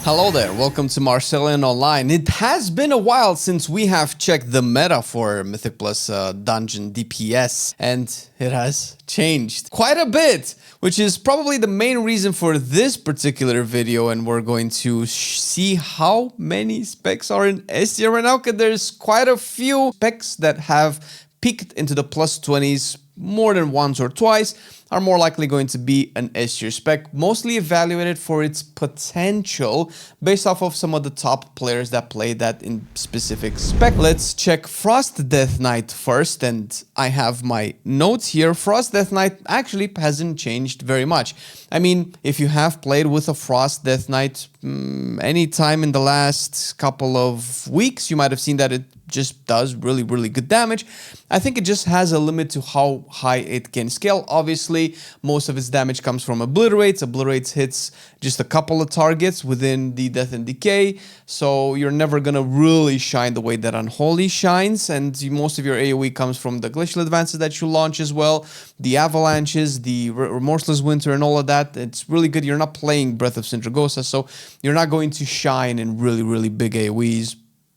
Hello there, welcome to Marcelian Online. It has been a while since we have checked the meta for Mythic Plus Dungeon DPS, and it has changed quite a bit, which is probably the main reason for this particular video, and we're going to see how many specs are in S tier right now, because there's quite a few specs that have peaked into the plus 20s more than once or twice, are more likely going to be an S tier spec, mostly evaluated for its potential based off of some of the top players that play that in specific spec. Let's check Frost Death Knight first, and I have my notes here. Frost Death Knight actually hasn't changed very much. I mean, if you have played with a Frost Death Knight any time in the last couple of weeks, you might have seen that it just does really good damage. I think it just has a limit to how high it can scale. Obviously, most of its damage comes from obliterates. Obliterates hits just a couple of targets within the Death and Decay, so you're never gonna really shine the way that Unholy shines, and most of your AoE comes from the glacial advances that you launch as well, the avalanches, the remorseless winter and all of that. It's really good. You're not playing Breath of Sindragosa, so you're not going to shine in really big AoEs.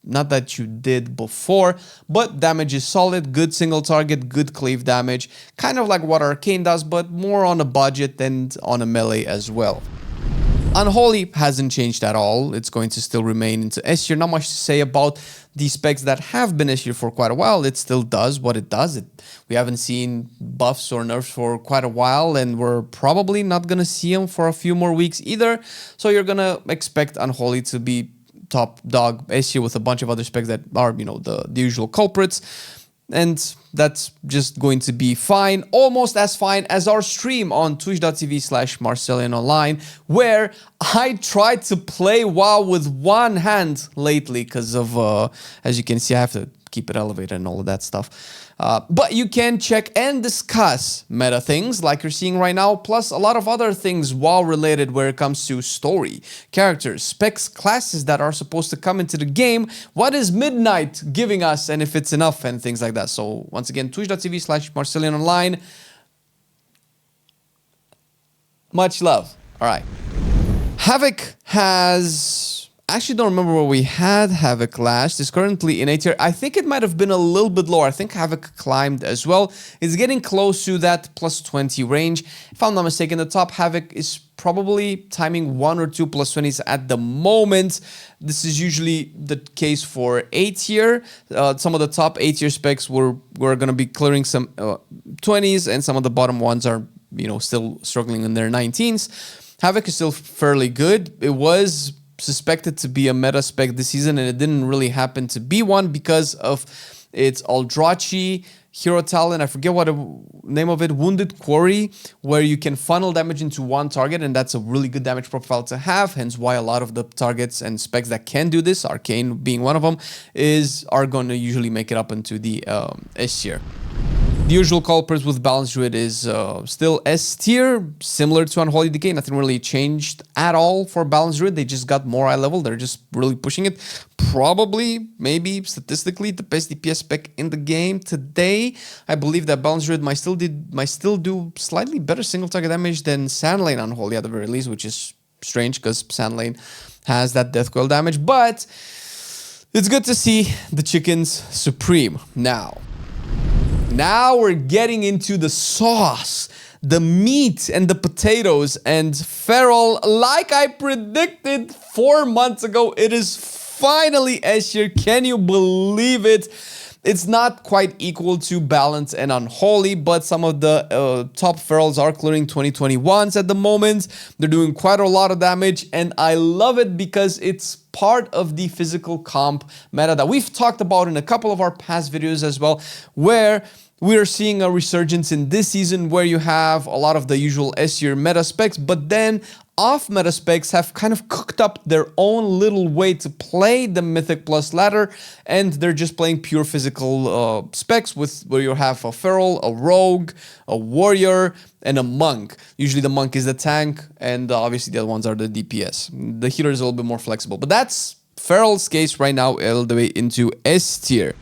Not that you did before, but damage is solid, good single target, good cleave damage, kind of like what Arcane does, but more on a budget and on a melee as well. Unholy hasn't changed at all. It's going to still remain into S tier. Not much to say about the specs that have been S tier for quite a while. It still does what it does. We haven't seen buffs or nerfs for quite a while, and we're probably not going to see them for a few more weeks either. So you're going to expect Unholy to be top dog S tier with a bunch of other specs that are, you know, the usual culprits, and that's just going to be fine, almost as fine as our stream on twitch.tv/Marcelian_Online, where I tried to play WoW with one hand lately because of, as you can see, I have to keep it elevated and all of that stuff. But you can check and discuss meta things like you're seeing right now, plus a lot of other things WoW related where it comes to story, characters, specs, classes that are supposed to come into the game, what is Midnight giving us, and if it's enough, and things like that. So once again, twitch.tv/Marcelian_Online. Much love. All right. Havoc has... Actually, don't remember where we had Havoc last. It's currently in A tier. I think it might have been a little bit lower. I think Havoc climbed as well. It's getting close to that plus 20 range. If I'm not mistaken, the top Havoc is probably timing 1 or 2 plus 20s at the moment. This is usually the case for A tier. Some of the top A tier specs we're going to be clearing some 20s, and some of the bottom ones are, you know, still struggling in their 19s. Havoc is still fairly good. It was suspected to be a meta spec this season, and it didn't really happen to be one because of its Aldrachi hero talent. I forget what the name of it, Wounded Quarry, where you can funnel damage into one target, and that's a really good damage profile to have, hence why a lot of the targets and specs that can do this, Arcane being one of them, are going to usually make it up into the S tier. The usual culprits with Balanced Druid is still S tier, similar to Unholy DK. Nothing really changed at all for Balanced Druid. They just got more high level. They're just really pushing it. Probably, maybe, statistically, the best DPS spec in the game today. I believe that Balanced Druid might still do slightly better single target damage than Sandlane Unholy at the very least, which is strange because Sandlane has that Death Coil damage. But it's good to see the chickens supreme now. Now we're getting into the sauce, the meat and the potatoes, and Feral, like I predicted 4 months ago, it is finally S tier. Can you believe it? It's not quite equal to Balance and Unholy, but some of the top Ferals are clearing 2021s at the moment. They're doing quite a lot of damage, and I love it because it's part of the physical comp meta that we've talked about in a couple of our past videos as well, where we are seeing a resurgence in this season where you have a lot of the usual S tier meta specs, but then off meta specs have kind of cooked up their own little way to play the Mythic Plus ladder, and they're just playing pure physical specs with where you have a Feral, a Rogue, a Warrior, and a Monk. Usually the Monk is the tank, and obviously the other ones are the DPS. The healer is a little bit more flexible, but that's Feral's case right now all the way into S tier.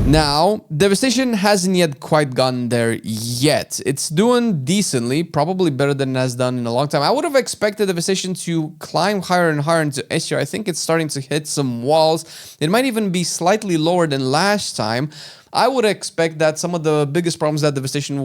Now, Devastation hasn't yet quite gotten there yet. It's doing decently, probably better than it has done in a long time. I would have expected Devastation to climb higher and higher into S tier. I think it's starting to hit some walls. It might even be slightly lower than last time. I would expect that some of the biggest problems that Devastation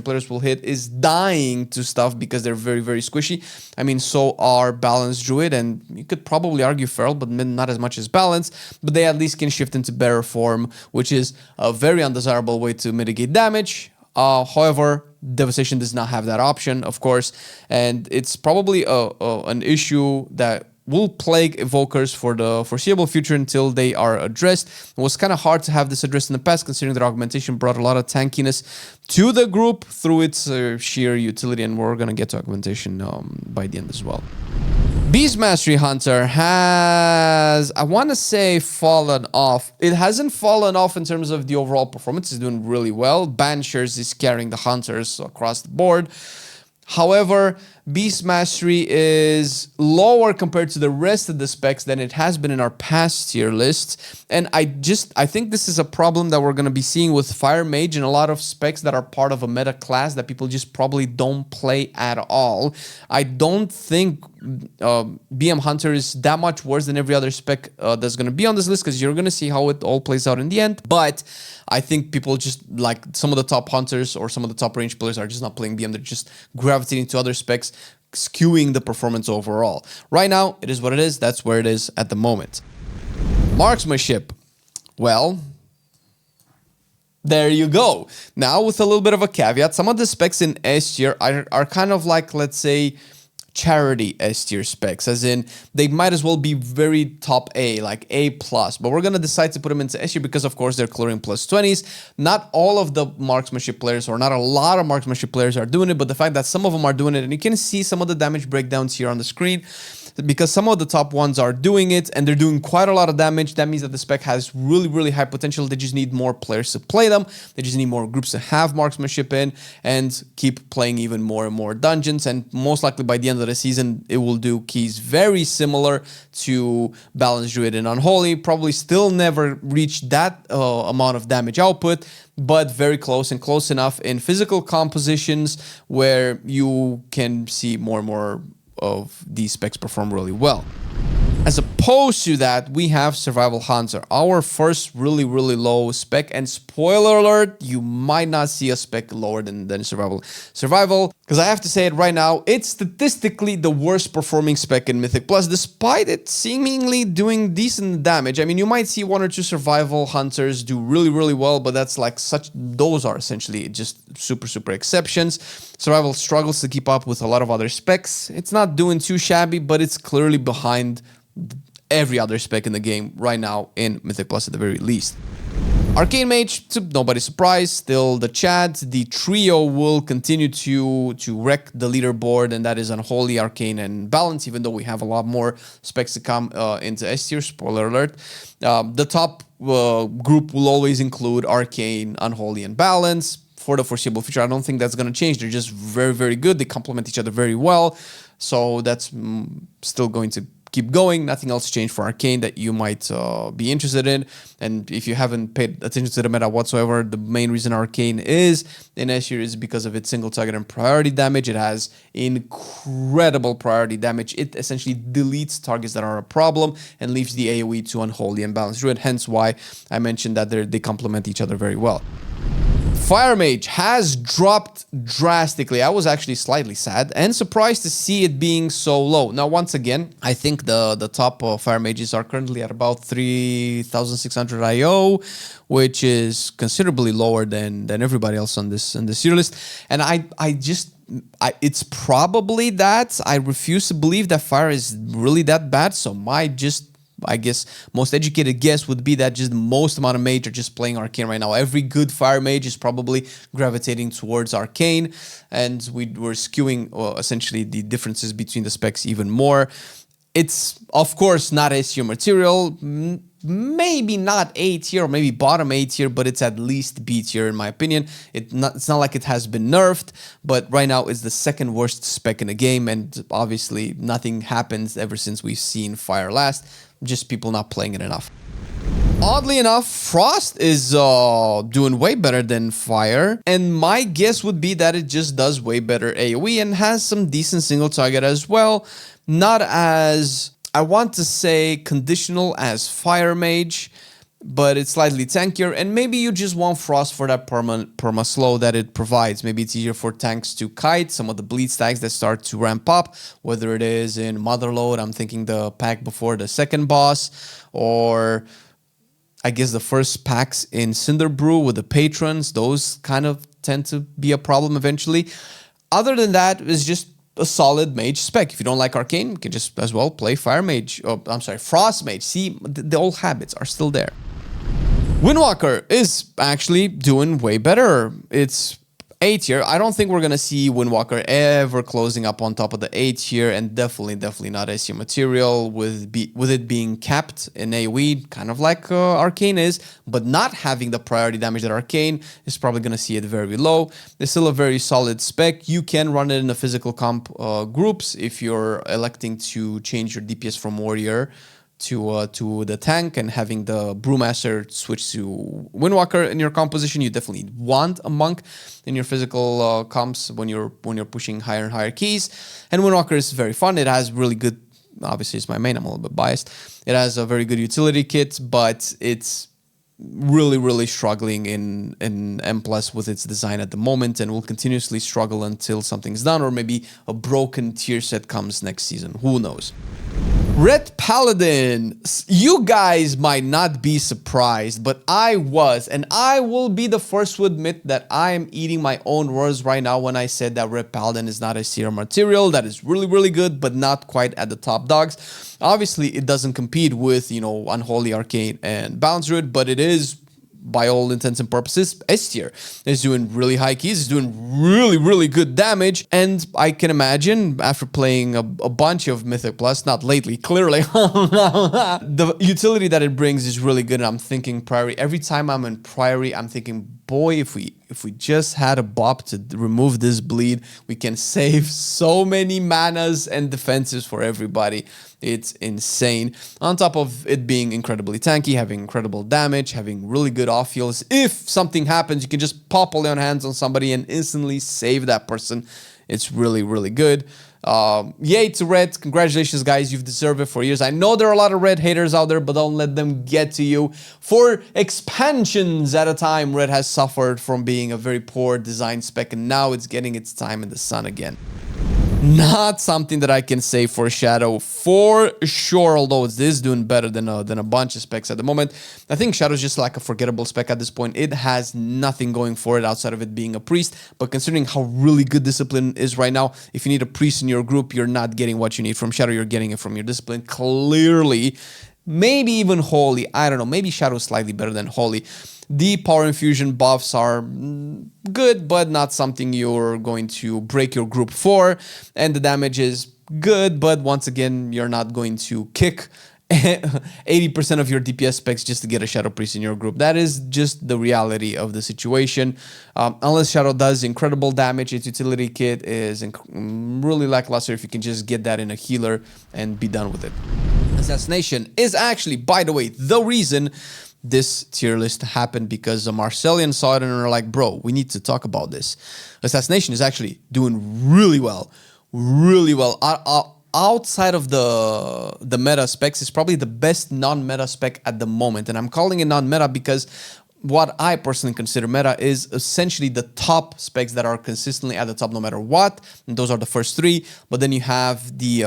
players will hit, is dying to stuff because they're very, very squishy. I mean, so are Balanced Druid, and you could probably argue Feral, but not as much as Balance, but they at least can shift into better form, which is a very undesirable way to mitigate damage. However, Devastation does not have that option, of course, and it's probably an issue that will plague Evokers for the foreseeable future until they are addressed. It was kind of hard to have this addressed in the past, considering that Augmentation brought a lot of tankiness to the group through its sheer utility, and we're going to get to Augmentation by the end as well. Beast Mastery Hunter has, I want to say, fallen off. It hasn't fallen off in terms of the overall performance. It's doing really well. Banishers is carrying the Hunters across the board. However, Beast Mastery is lower compared to the rest of the specs than it has been in our past tier list. And I think this is a problem that we're going to be seeing with Fire Mage and a lot of specs that are part of a meta class that people just probably don't play at all. I don't think BM Hunter is that much worse than every other spec that's going to be on this list, because you're going to see how it all plays out in the end. But I think people just, like some of the top hunters or some of the top range players, are just not playing BM. They're just gravitating to other specs, skewing the performance overall. Right now, it is what it is. That's where it is at the moment. Marksmanship. Well, there you go. Now, with a little bit of a caveat, some of the specs in S tier are kind of like, let's say, charity S tier specs, as in they might as well be very top A, like A+, but we're going to decide to put them into S tier because, of course, they're clearing +20s. Not all of the marksmanship players, or not a lot of marksmanship players, are doing it, but the fact that some of them are doing it, and you can see some of the damage breakdowns here on the screen, because some of the top ones are doing it, and they're doing quite a lot of damage. That means that the spec has really, really high potential. They just need more players to play them. They just need more groups to have marksmanship in and keep playing even more and more dungeons. And most likely by the end of the season, it will do keys very similar to Balanced Druid and Unholy. Probably still never reach that amount of damage output, but very close, and close enough in physical compositions where you can see more and more of these specs perform really well. As opposed to that, we have Survival Hunter, our first really, really low spec. And spoiler alert, you might not see a spec lower than Survival. Because I have to say it right now, it's statistically the worst performing spec in Mythic Plus, despite it seemingly doing decent damage. I mean, you might see one or two Survival Hunters do really, really well, but that's like those are essentially just super, super exceptions. Survival struggles to keep up with a lot of other specs. It's not doing too shabby, but it's clearly behind every other spec in the game right now in Mythic Plus at the very least. Arcane Mage, to nobody's surprise, still the Chad. The trio will continue to wreck the leaderboard, and that is Unholy, Arcane, and Balance, even though we have a lot more specs to come into S tier, spoiler alert. The top group will always include Arcane, Unholy, and Balance for the foreseeable future. I don't think that's going to change. They're just very, very good. They complement each other very well. So that's still going to keep going. Nothing else changed for Arcane that you might be interested in. And if you haven't paid attention to the meta whatsoever, the main reason Arcane is in S tier is because of its single target and priority damage. It has incredible priority damage. It essentially deletes targets that are a problem and leaves the AoE to Unholy and Balanced Druid, hence why I mentioned that they complement each other very well. Fire Mage has dropped drastically. I was actually slightly sad and surprised to see it being so low. Now, once again, I think the top Fire Mages are currently at about 3,600 IO, which is considerably lower than everybody else on this tier list. And it's probably that. I refuse to believe that Fire is really that bad. So I guess most educated guess would be that just most amount of mage are just playing Arcane right now. Every good Fire Mage is probably gravitating towards Arcane, and we're skewing essentially the differences between the specs even more. It's, of course, not S tier material, maybe not A tier or maybe bottom A tier, but it's at least B tier in my opinion. It's not like it has been nerfed, but right now it's the second worst spec in the game, and obviously nothing happens ever since we've seen Fire last. Just people not playing it enough. Oddly enough, Frost is doing way better than Fire, and my guess would be that it just does way better AoE and has some decent single target as well. Not as, I want to say, conditional as Fire Mage, but it's slightly tankier, and maybe you just want Frost for that perma slow that it provides. Maybe it's easier for tanks to kite some of the bleed stacks that start to ramp up, whether it is in Motherload, I'm thinking the pack before the second boss, or I guess the first packs in Cinderbrew with the patrons. Those kind of tend to be a problem eventually. Other than that, it's just a solid mage spec. If you don't like Arcane, you can just as well play Fire Mage. Oh, I'm sorry, Frost Mage. See, the old habits are still there. Windwalker is actually doing way better. It's A tier. I don't think we're going to see Windwalker ever closing up on top of the A tier, and definitely not S tier material with it being capped in AoE, kind of like Arcane is, but not having the priority damage that Arcane is probably going to see it very low. It's still a very solid spec. You can run it in the physical comp groups if you're electing to change your DPS from Warrior to the tank, and having the Brewmaster switch to Windwalker in your composition. You definitely want a monk in your physical comps when you're pushing higher and higher keys. And Windwalker is very fun. It has really good, obviously it's my main, I'm a little bit biased. It has a very good utility kit, but it's really struggling in M+ with its design at the moment, and will continuously struggle until something's done, or maybe a broken tier set comes next season. Who knows? Ret Paladin, you guys might not be surprised, but I was, and I will be the first to admit that I am eating my own words right now when I said that Ret Paladin is not a tier material, that is really good, but not quite at the top dogs. Obviously, it doesn't compete with, you know, Unholy, Arcane, and Balance Druid, but it is, by all intents and purposes, S tier. It's doing really high keys, it's doing really good damage, and I can imagine, after playing a bunch of Mythic Plus, not lately, clearly, the utility that it brings is really good, and I'm thinking Priory. Every time I'm in Priory, I'm thinking, boy, if we just had a bop to remove this bleed, we can save so many manas and defenses for everybody. It's insane. On top of it being incredibly tanky, having incredible damage, having really good off heals. If something happens, you can just pop a lay on hands on somebody and instantly save that person. It's really good. Yay to Red. Congratulations, guys. You've deserved it for years. I know there are a lot of Red haters out there, but don't let them get to you. For expansions at a time, Red has suffered from being a very poor design spec, and now it's getting its time in the sun again. Not something that I can say for Shadow for sure, although it is doing better than a bunch of specs at the moment. I think Shadow's just like a forgettable spec at this point. It has nothing going for it outside of it being a priest, but considering how really good Discipline is right now, if you need a priest in your group, you're not getting what you need from Shadow, you're getting it from your Discipline, clearly. Maybe even Holy, I don't know, maybe Shadow's slightly better than Holy. The power infusion buffs are good, but not something you're going to break your group for. And the damage is good, but once again, you're not going to kick 80% of your DPS specs just to get a Shadow Priest in your group. That is just the reality of the situation. Unless Shadow does incredible damage, its utility kit is really lackluster if you can just get that in a healer and be done with it. Assassination is actually, by the way, the reason this tier list happened, because the Marcelian saw it and were like, bro, we need to talk about this. Assassination is actually doing really well. Outside of the meta specs, it's probably the best non-meta spec at the moment. And I'm calling it non-meta because what I personally consider meta is essentially the top specs that are consistently at the top no matter what. And those are the first three. But then you have the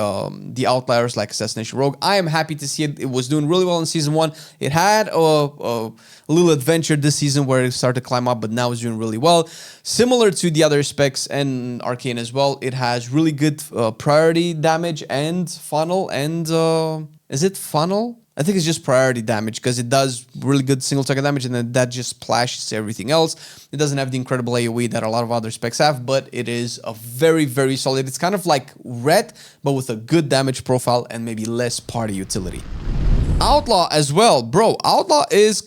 outliers like Assassination Rogue. I am happy to see it. It was doing really well in Season 1. It had a little adventure this season where it started to climb up, but now it's doing really well. Similar to the other specs and Arcane as well, it has really good priority damage and funnel and... is it funnel? I think it's just priority damage because it does really good single target damage, and then that just splashes everything else. It doesn't have the incredible AoE that a lot of other specs have, but it is a very solid. It's kind of like Ret, but with a good damage profile and maybe less party utility. Outlaw as well. Bro, Outlaw is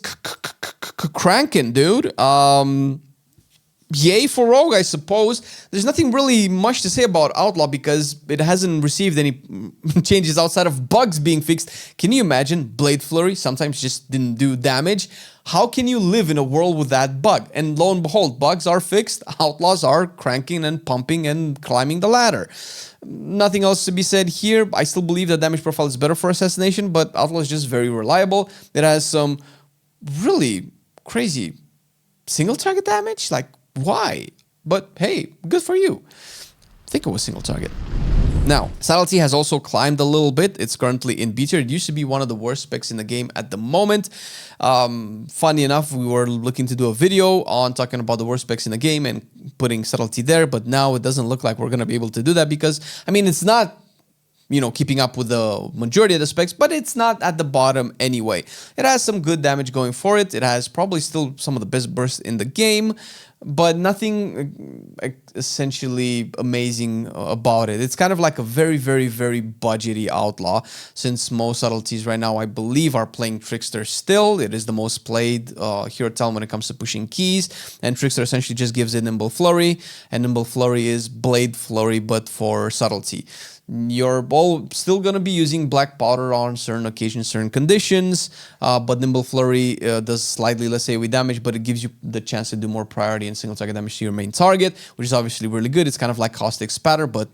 cranking, dude. yay for Rogue, I suppose. There's nothing really much to say about Outlaw because it hasn't received any changes outside of bugs being fixed. Can you imagine? Blade Flurry sometimes just didn't do damage. How can you live in a world with that bug? And lo and behold, bugs are fixed. Outlaws are cranking and pumping and climbing the ladder. Nothing else to be said here. I still believe the damage profile is better for Assassination, but Outlaw is just very reliable. It has some really crazy single target damage. Like, why? But hey, good for you. I think it was single target. Now, Subtlety has also climbed a little bit. It's currently in B tier. It used to be one of the worst specs in the game at the moment. Funny enough, we were looking to do a video on talking about the worst specs in the game and putting Subtlety there, but now it doesn't look like we're going to be able to do that because, I mean, it's not, you know, keeping up with the majority of the specs, but it's not at the bottom anyway. It has some good damage going for it. It has probably still some of the best bursts in the game, but nothing essentially amazing about it. It's kind of like a very, very, very budgety Outlaw, since most subtleties right now, I believe, are playing Trickster still. It is the most played hero talent when it comes to pushing keys, and Trickster essentially just gives it Nimble Flurry, and Nimble Flurry is Blade Flurry, but for subtlety. You're all still going to be using Black Powder on certain occasions, certain conditions, but Nimble Flurry does slightly less AoE damage, but it gives you the chance to do more priority and single target damage to your main target, which is obviously really good. It's kind of like Caustic Spatter, but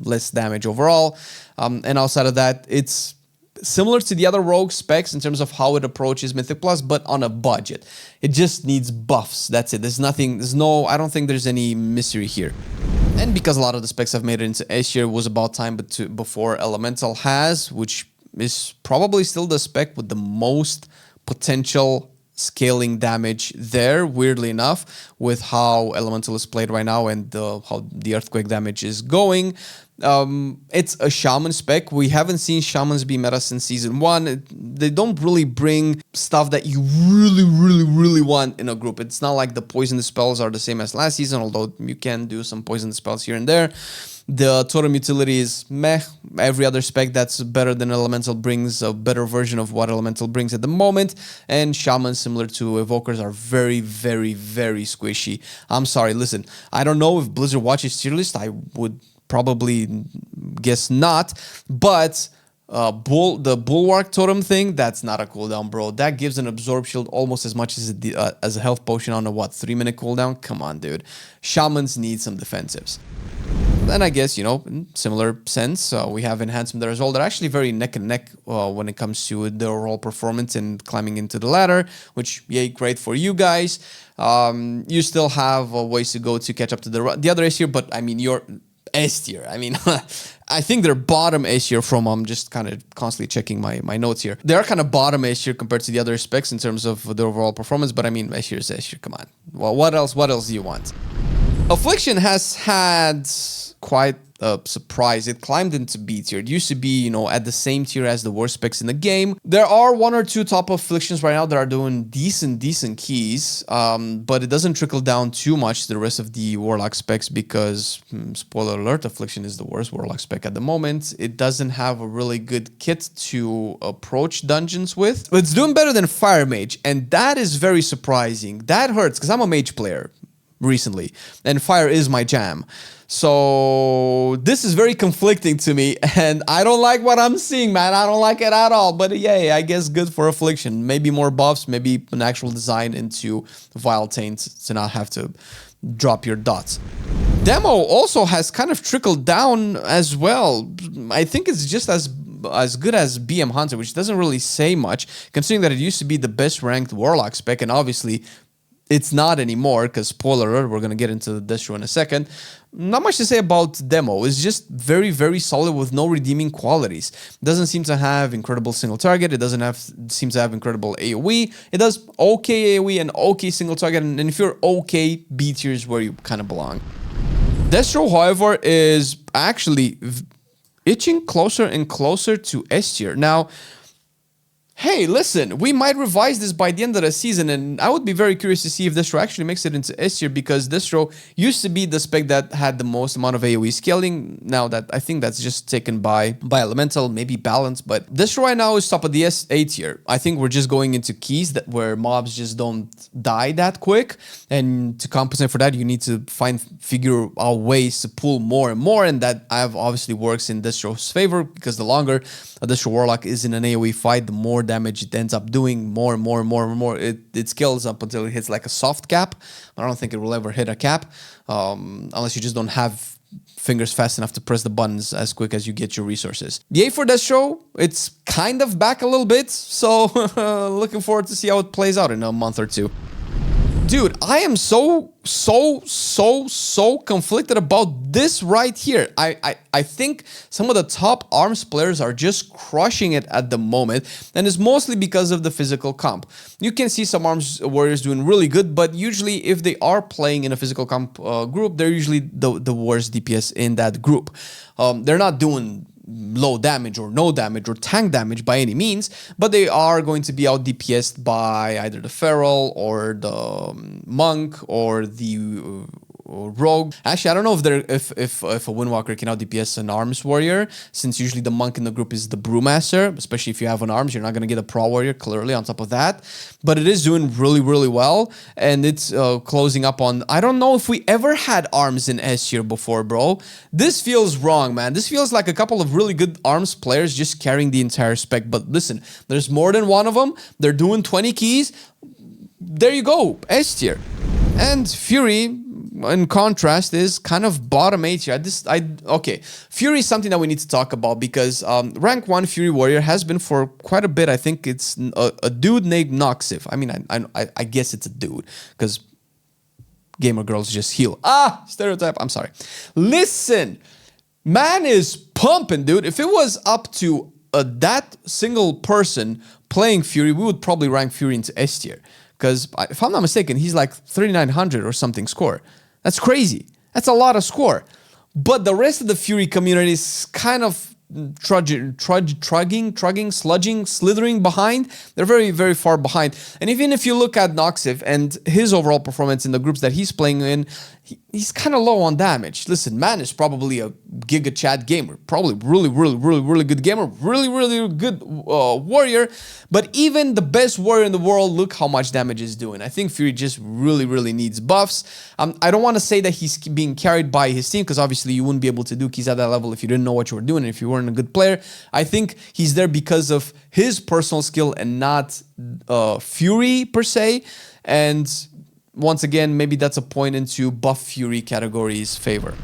less damage overall. And outside of that, it's similar to the other Rogue specs in terms of how it approaches Mythic Plus, but on a budget. It just needs buffs. That's it. I don't think there's any mystery here. And because a lot of the specs have made it into S tier, it was about time before Elemental has, which is probably still the spec with the most potential scaling damage there, weirdly enough, with how Elemental is played right now and how the Earthquake damage is going. It's a Shaman spec. We haven't seen Shamans be meta since Season 1. They don't really bring stuff that you really, really, really want in a group. It's not like the poison spells are the same as last season, although you can do some poison spells here and there. The totem utility is meh. Every other spec that's better than Elemental brings a better version of what Elemental brings at the moment. And Shamans, similar to Evokers, are very, very, very squishy. I'm sorry, listen, I don't know if Blizzard watches tier list. I would probably guess not, but the Bulwark Totem thing, that's not a cooldown, bro. That gives an Absorb Shield almost as much as a health potion on a 3-minute cooldown. Come on, dude. Shamans need some defensives. And I guess, you know, in similar sense, we have Enhancement there as well. They're actually very neck and neck when it comes to their overall performance and climbing into the ladder, which, yay, great for you guys. You still have ways to go to catch up to the other S tier, but I mean, you're S tier. I mean, I think they're bottom S tier from, I'm just kind of constantly checking my notes here. They're kind of bottom S tier compared to the other specs in terms of the overall performance, but I mean, S tier is S tier, come on. Well, what else do you want? Affliction has had quite a surprise. It climbed into B tier. It used to be, you know, at the same tier as the worst specs in the game. There are one or two top Afflictions right now that are doing decent keys, but it doesn't trickle down too much to the rest of the Warlock specs because, spoiler alert, Affliction is the worst Warlock spec at the moment. It doesn't have a really good kit to approach dungeons with. But it's doing better than Fire Mage, and that is very surprising. That hurts because I'm a Mage player recently, and Fire is my jam. So this is very conflicting to me, and I don't like what I'm seeing, man. I don't like it at all. But yay, I guess good for Affliction. Maybe more buffs, maybe an actual design into Vile Taint to not have to drop your dots. Demo also has kind of trickled down as well. I think it's just as good as BM Hunter, which doesn't really say much, considering that it used to be the best ranked Warlock spec, and obviously it's not anymore, because spoiler alert, we're going to get into the destro in a second. Not much to say about Demo. It's just very, very solid with no redeeming qualities. It doesn't seem to have incredible single target. It doesn't seem to have incredible AoE. It does okay AoE and okay single target. And if you're okay, B tier is where you kind of belong. Destro, however, is actually itching closer and closer to S tier. Now, hey, listen, we might revise this by the end of the season, and I would be very curious to see if this row actually makes it into S tier, because this row used to be the spec that had the most amount of AoE scaling. Now that I think that's just taken by Elemental, maybe Balance, but this row right now is top of the A tier. I think we're just going into keys that where mobs just don't die that quick, and to compensate for that, you need to figure out ways to pull more and more, and that obviously works in this row's favor, because the longer a Distro Warlock is in an AoE fight, the more damage it ends up doing, more and more and more and more. It scales up until it hits like a soft cap. I don't think it will ever hit a cap, unless you just don't have fingers fast enough to press the buttons as quick as you get your resources. Yay for this show. It's kind of back a little bit, so looking forward to see how it plays out in a month or two. Dude, I am so conflicted about this right here. I think some of the top ARMS players are just crushing it at the moment, and it's mostly because of the physical comp. You can see some ARMS warriors doing really good, but usually if they are playing in a physical comp group, they're usually the worst DPS in that group. They're not doing low damage or no damage or tank damage by any means, but they are going to be out DPS'd by either the Feral or the Monk or the Rogue. Actually, I don't know if a Windwalker can out DPS an ARMS warrior, since usually the Monk in the group is the Brewmaster, especially if you have an ARMS, you're not going to get a Pro Warrior clearly on top of that, but it is doing really well, and it's closing up on, I don't know if we ever had ARMS in S tier before, bro. This feels wrong, man. This feels like a couple of really good ARMS players just carrying the entire spec, but listen, there's more than one of them. They're doing 20 keys. There you go, S tier. And Fury, in contrast, is kind of bottom A tier. Okay, Fury is something that we need to talk about, because rank 1 Fury Warrior has been for quite a bit. I think it's a dude named Noxif. I mean, I guess it's a dude, because gamer girls just heal. Stereotype, I'm sorry. Listen, man is pumping, dude. If it was up to that single person playing Fury, we would probably rank Fury into S tier. Because if I'm not mistaken, he's like 3,900 or something score. That's crazy. That's a lot of score. But the rest of the Fury community is kind of slithering behind. They're very far behind. And even if you look at Noxif and his overall performance in the groups that he's playing in, he's kind of low on damage. Listen, man is probably a Giga Chat gamer. Probably really good gamer. Really good warrior. But even the best warrior in the world, look how much damage he's doing. I think Fury just really needs buffs. I don't want to say that he's being carried by his team, because obviously you wouldn't be able to do keys at that level if you didn't know what you were doing and if you weren't a good player. I think he's there because of his personal skill and not Fury per se. And once again, maybe that's a point into buff Fury category's favor.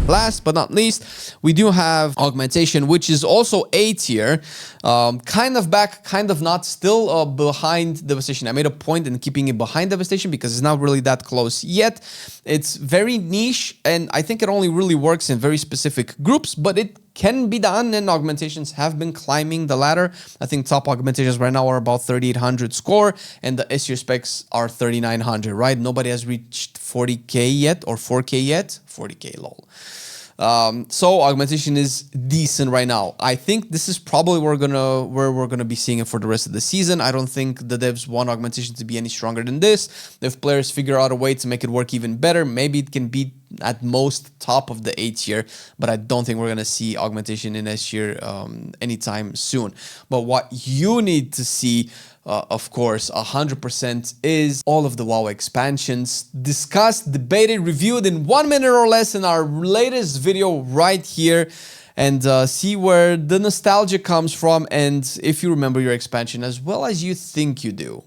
Last but not least, we do have Augmentation, which is also A tier. Kind of back, kind of not, still behind Devastation. I made a point in keeping it behind Devastation because it's not really that close yet. It's very niche, and I think it only really works in very specific groups, but it can be done, and Augmentations have been climbing the ladder. I think top Augmentations right now are about 3,800 score, and the S tier specs are 3,900, right? Nobody has reached 40k yet, or 4k yet. 40k, lol. So Augmentation is decent right now. I think this is probably where we're gonna be seeing it for the rest of the season. I don't think the devs want Augmentation to be any stronger than this. If players figure out a way to make it work even better, maybe it can be at most top of the A tier, but I don't think we're gonna see Augmentation in S tier anytime soon. But what you need to see, of course, 100%, is all of the WoW expansions discussed, debated, reviewed in 1 minute or less in our latest video right here, and see where the nostalgia comes from, and if you remember your expansion as well as you think you do.